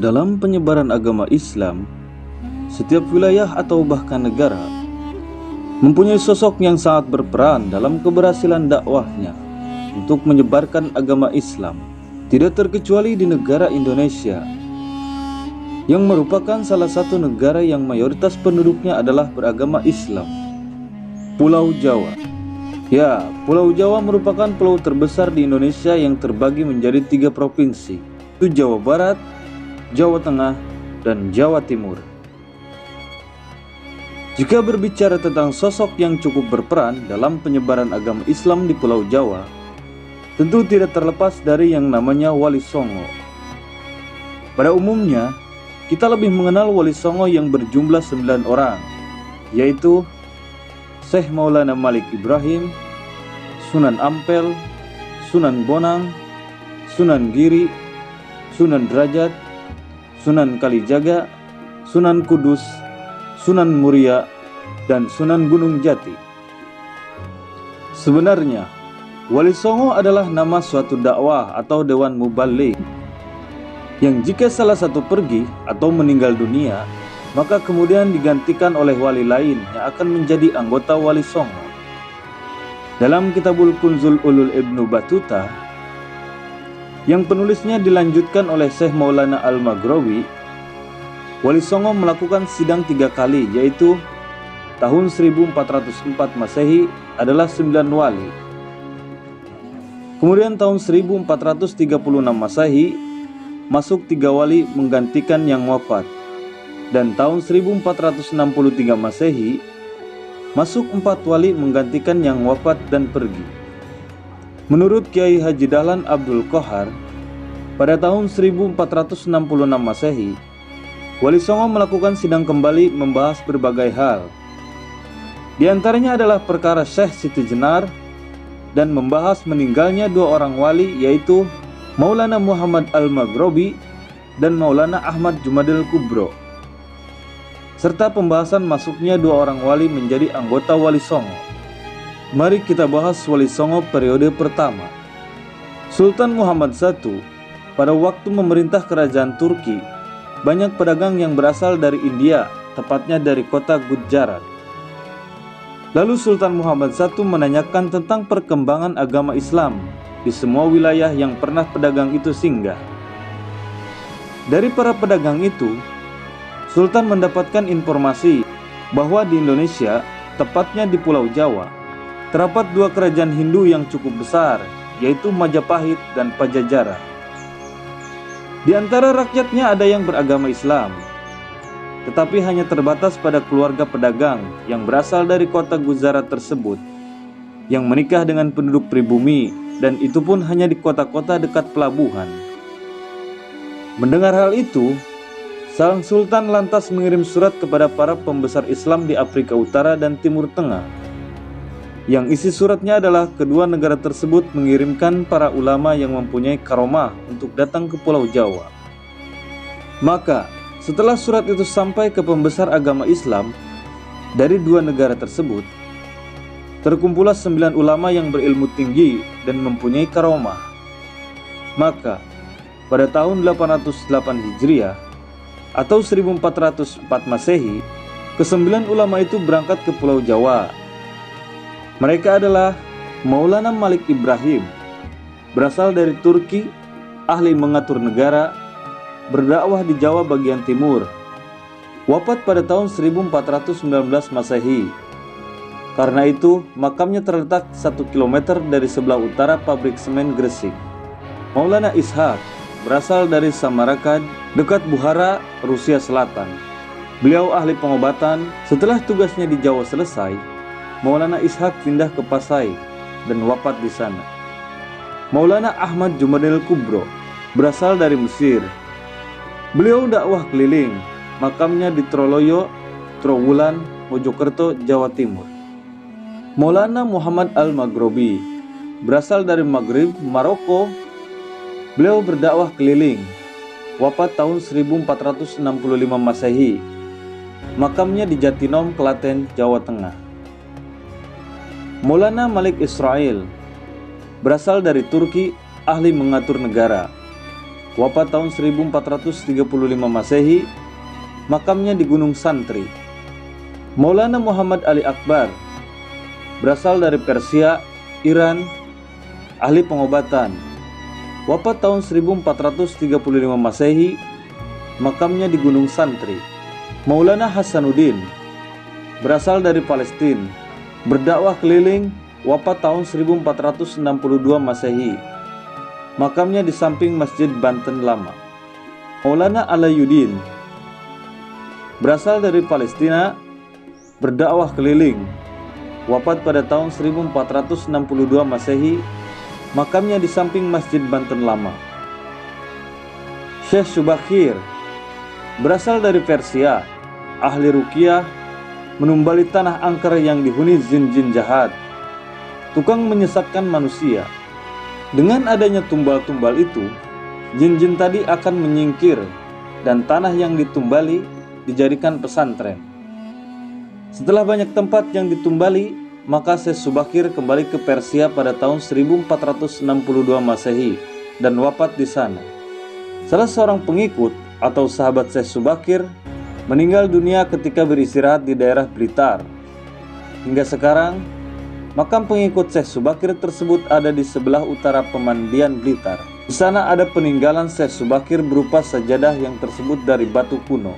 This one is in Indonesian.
Dalam penyebaran agama Islam, setiap wilayah atau bahkan negara mempunyai sosok yang sangat berperan dalam keberhasilan dakwahnya untuk menyebarkan agama Islam, tidak terkecuali di negara Indonesia, yang merupakan salah satu negara yang mayoritas penduduknya adalah beragama Islam. Pulau Jawa. Ya, Pulau Jawa merupakan pulau terbesar di Indonesia yang terbagi menjadi 3 provinsi, yaitu Jawa Barat, Jawa Tengah, dan Jawa Timur. Jika berbicara tentang sosok yang cukup berperan dalam penyebaran agama Islam di Pulau Jawa, tentu tidak terlepas dari yang namanya Wali Songo. Pada umumnya, kita lebih mengenal Wali Songo yang berjumlah 9 orang, yaitu Syekh Maulana Malik Ibrahim, Sunan Ampel, Sunan Bonang, Sunan Giri, Sunan Derajat, Sunan Kalijaga, Sunan Kudus, Sunan Muria, dan Sunan Gunung Jati. Sebenarnya, Wali Songo adalah nama suatu dakwah atau dewan mubaligh yang jika salah satu pergi atau meninggal dunia, maka kemudian digantikan oleh wali lain yang akan menjadi anggota Wali Songo. Dalam Kitabul Kunzul Ulul Ibnu Battuta, yang penulisnya dilanjutkan oleh Syekh Maulana Al-Maghrawi, Wali Songo melakukan sidang 3 kali, yaitu tahun 1404 Masehi adalah 9 wali. Kemudian tahun 1436 Masehi masuk 3 wali menggantikan yang wafat. Dan tahun 1463 Masehi masuk 4 wali menggantikan yang wafat dan pergi. Menurut Kiai Haji Dahlan Abdul Qohar, pada tahun 1466 Masehi, Wali Songo melakukan sidang kembali membahas berbagai hal. Di antaranya adalah perkara Syekh Siti Jenar dan membahas meninggalnya 2 orang wali, yaitu Maulana Muhammad Al-Maghrabi dan Maulana Ahmad Jumadil Kubro, serta pembahasan masuknya 2 orang wali menjadi anggota Wali Songo. Mari kita bahas Wali Songo periode pertama. Sultan Muhammad I pada waktu memerintah kerajaan Turki, banyak pedagang yang berasal dari India, tepatnya dari kota Gujarat. Lalu Sultan Muhammad I menanyakan tentang perkembangan agama Islam di semua wilayah yang pernah pedagang itu singgah. Dari para pedagang itu, Sultan mendapatkan informasi bahwa di Indonesia, tepatnya di Pulau Jawa, terdapat 2 kerajaan Hindu yang cukup besar, yaitu Majapahit dan Pajajaran. Di antara rakyatnya ada yang beragama Islam, tetapi hanya terbatas pada keluarga pedagang yang berasal dari kota Gujarat tersebut, yang menikah dengan penduduk pribumi, dan itu pun hanya di kota-kota dekat pelabuhan. Mendengar hal itu, Sang Sultan lantas mengirim surat kepada para pembesar Islam di Afrika Utara dan Timur Tengah, yang isi suratnya adalah kedua negara tersebut mengirimkan para ulama yang mempunyai karomah untuk datang ke Pulau Jawa. Maka, setelah surat itu sampai ke pembesar agama Islam dari 2 negara tersebut, terkumpullah 9 ulama yang berilmu tinggi dan mempunyai karomah. Maka, pada tahun 808 Hijriah atau 1404 Masehi, ke-9 ulama itu berangkat ke Pulau Jawa. Mereka adalah Maulana Malik Ibrahim, berasal dari Turki, ahli mengatur negara, berdakwah di Jawa bagian timur, wafat pada tahun 1419 Masehi. Karena itu, makamnya terletak 1 km dari sebelah utara pabrik semen Gresik. Maulana Ishaq, berasal dari Samarkand, dekat Bukhara, Rusia Selatan. Beliau ahli pengobatan. Setelah tugasnya di Jawa selesai, Maulana Ishaq pindah ke Pasai dan wafat di sana. Maulana Ahmad Jumadil Kubro, berasal dari Mesir. Beliau dakwah keliling, makamnya di Troloyo, Trowulan, Mojokerto, Jawa Timur. Maulana Muhammad Al-Maghrabi, berasal dari Maghrib, Maroko. Beliau berdakwah keliling, wafat tahun 1465 Masehi. Makamnya di Jatinom, Klaten, Jawa Tengah. Maulana Malik Israel, berasal dari Turki, ahli mengatur negara. wafat tahun 1435 Masehi, makamnya di Gunung Santri. Maulana Muhammad Ali Akbar, berasal dari Persia, Iran, ahli pengobatan, wafat tahun 1435 Masehi, makamnya di Gunung Santri. Maulana Hasanuddin, berasal dari Palestina, berdakwah keliling, wafat tahun 1462 Masehi, makamnya di samping Masjid Banten Lama. Maulana Alayuddin, berasal dari Palestina, berdakwah keliling, wafat pada tahun 1462 Masehi, makamnya di samping Masjid Banten Lama. Syekh Subakir, berasal dari Persia, ahli ruqyah, menumbali tanah angker yang dihuni jin-jin jahat, tukang menyesatkan manusia. Dengan adanya tumbal-tumbal itu, jin-jin tadi akan menyingkir dan tanah yang ditumbali dijadikan pesantren. Setelah banyak tempat yang ditumbali, maka Syekh Subakir kembali ke Persia pada tahun 1462 Masehi dan wafat di sana. Salah seorang pengikut atau sahabat Syekh Subakir meninggal dunia ketika beristirahat di daerah Blitar. Hingga sekarang, makam pengikut Syekh Subakir tersebut ada di sebelah utara pemandian Blitar. Di sana ada peninggalan Syekh Subakir berupa sajadah yang tersebut dari batu kuno.